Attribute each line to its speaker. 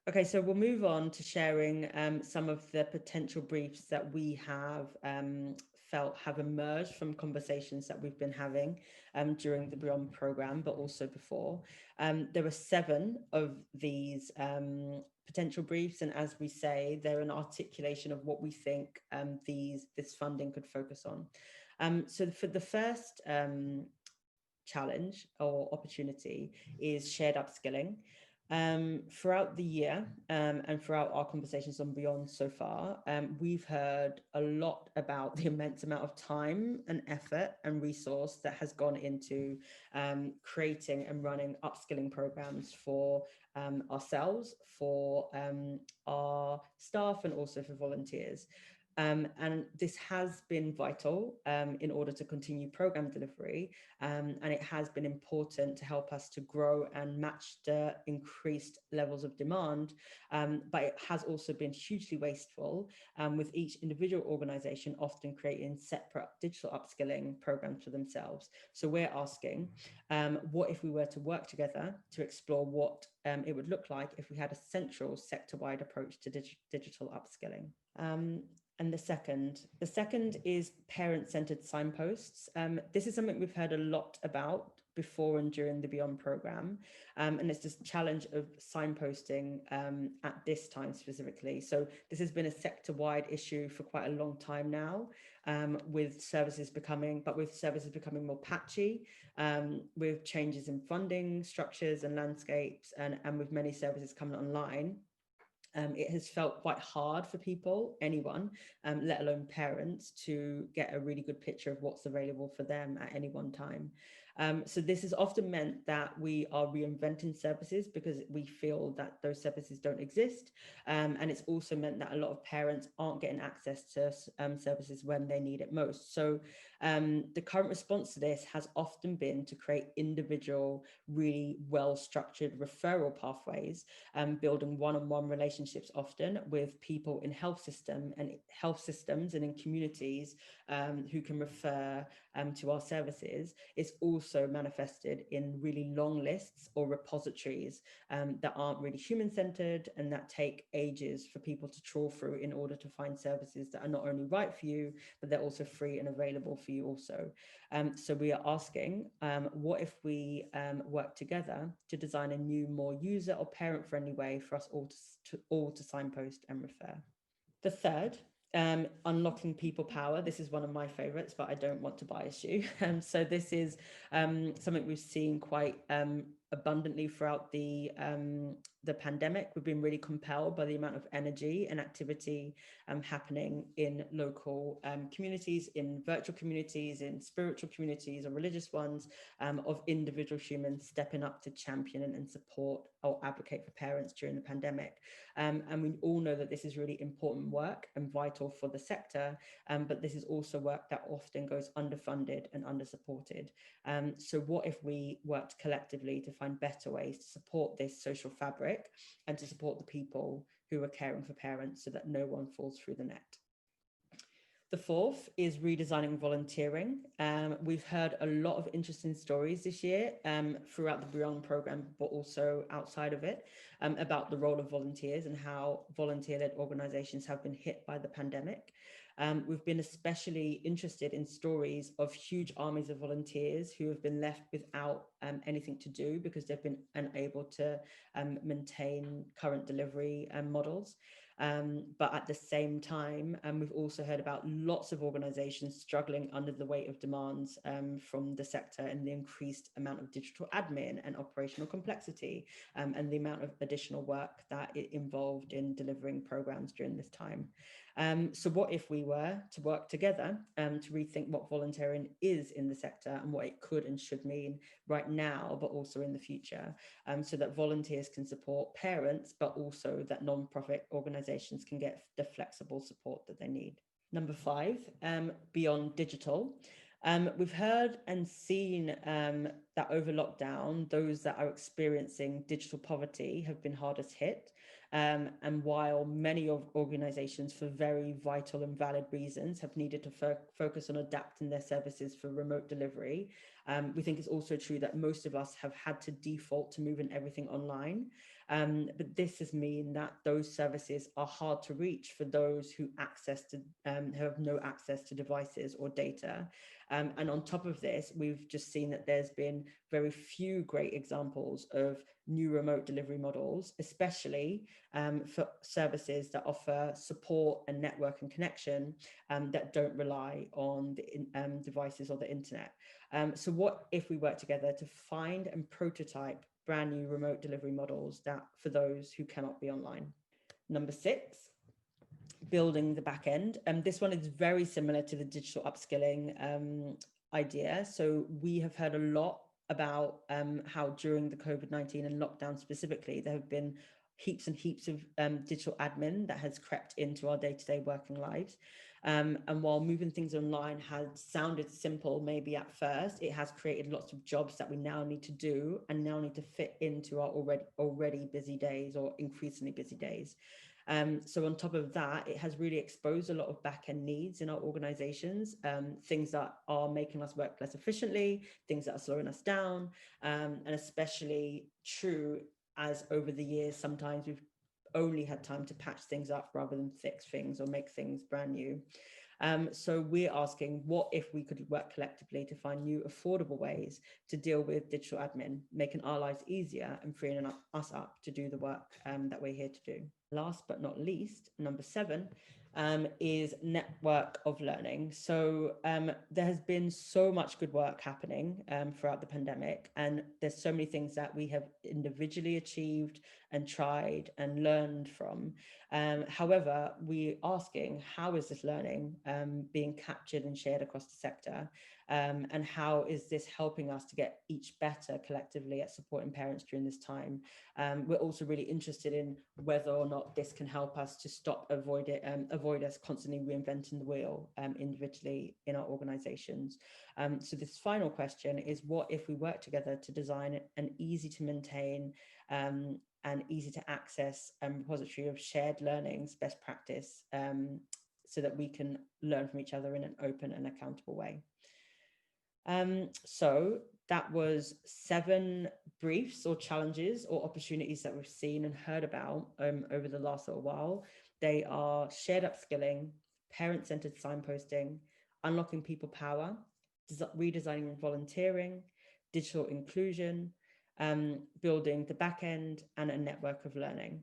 Speaker 1: Okay, so we'll move on to sharing some of the potential briefs that we have felt have emerged from conversations that we've been having during the Beyond program, but also before. There were 7 of these potential briefs, and as we say, they're an articulation of what we think this funding could focus on. So for the first challenge or opportunity is shared upskilling. Throughout the year and throughout our conversations on Beyond so far, we've heard a lot about the immense amount of time and effort and resource that has gone into creating and running upskilling programs for ourselves, for our staff, and also for volunteers. And this has been vital in order to continue program delivery, and it has been important to help us to grow and match the increased levels of demand, but it has also been hugely wasteful, with each individual organisation often creating separate digital upskilling programs for themselves. So we're asking, what if we were to work together to explore what it would look like if we had a central sector-wide approach to digital upskilling? And the second is parent-centered signposts. This is something we've heard a lot about before and during the Beyond program, and it's this challenge of signposting at this time specifically. So this has been a sector-wide issue for quite a long time now, with services becoming more patchy, with changes in funding structures and landscapes, and with many services coming online. It has felt quite hard for people, anyone, let alone parents, to get a really good picture of what's available for them at any one time. So this has often meant that we are reinventing services because we feel that those services don't exist. And it's also meant that a lot of parents aren't getting access to services when they need it most. So the current response to this has often been to create individual, really well-structured referral pathways, building one-on-one relationships often with people in health systems and in communities who can refer to our services. It's also manifested in really long lists or repositories that aren't really human-centered and that take ages for people to trawl through in order to find services that are not only right for you, but they're also free and available for you also. So we are asking, what if we work together to design a new, more user or parent-friendly way for us all to signpost and refer? The third, unlocking people power. This is one of my favorites, but I don't want to bias you. So this is something we've seen quite abundantly throughout the pandemic. We've been really compelled by the amount of energy and activity happening in local communities, in virtual communities, in spiritual communities or religious ones, of individual humans stepping up to champion and support or advocate for parents during the pandemic. And we all know that this is really important work and vital for the sector, but this is also work that often goes underfunded and undersupported. So what if we worked collectively to find better ways to support this social fabric and to support the people who are caring for parents so that no one falls through the net? The fourth is redesigning volunteering. We've heard a lot of interesting stories this year throughout the Beyond program, but also outside of it, about the role of volunteers and how volunteer-led organizations have been hit by the pandemic. We've been especially interested in stories of huge armies of volunteers who have been left without anything to do because they've been unable to maintain current delivery models. But at the same time, we've also heard about lots of organizations struggling under the weight of demands from the sector and the increased amount of digital admin and operational complexity, and the amount of additional work that it involved in delivering programs during this time. So what if we were to work together to rethink what volunteering is in the sector and what it could and should mean right now, but also in the future, so that volunteers can support parents, but also that non-profit organizations can get the flexible support that they need. Number 5, beyond digital. We've heard and seen that over lockdown, those that are experiencing digital poverty have been hardest hit. And while many organizations, for very vital and valid reasons, have needed to focus on adapting their services for remote delivery, we think it's also true that most of us have had to default to moving everything online. But this has mean that those services are hard to reach for those who have no access to devices or data. And on top of this, we've just seen that there's been very few great examples of new remote delivery models, especially for services that offer support and network and connection that don't rely on the devices or the internet. So what if we work together to find and prototype brand new remote delivery models that for those who cannot be online? Number 6, building the back end. This one is very similar to the digital upskilling idea. So we have heard a lot about how during the COVID-19 and lockdown specifically, there have been heaps and heaps of digital admin that has crept into our day-to-day working lives. And while moving things online has sounded simple, maybe at first, it has created lots of jobs that we now need to do and now need to fit into our already busy days or increasingly busy days. So on top of that, it has really exposed a lot of back-end needs in our organizations, things that are making us work less efficiently, things that are slowing us down, and especially true as over the years, sometimes we've only had time to patch things up rather than fix things or make things brand new. So we're asking, what if we could work collectively to find new affordable ways to deal with digital admin, making our lives easier and freeing us up to do the work that we're here to do. Last but not least, number 7, is network of learning. So there has been so much good work happening throughout the pandemic, and there's so many things that we have individually achieved and tried and learned from. However, we're asking, how is this learning being captured and shared across the sector? And how is this helping us to get each better collectively at supporting parents during this time? We're also really interested in whether or not this can help us to avoid us constantly reinventing the wheel individually in our organizations. So this final question is, what if we work together to design an easy to maintain and easy to access repository of shared learnings, best practice, so that we can learn from each other in an open and accountable way. So that was 7 briefs or challenges or opportunities that we've seen and heard about over the last little while. They are shared upskilling, parent-centered signposting, unlocking people power, redesigning volunteering, digital inclusion, building the back end, and a network of learning.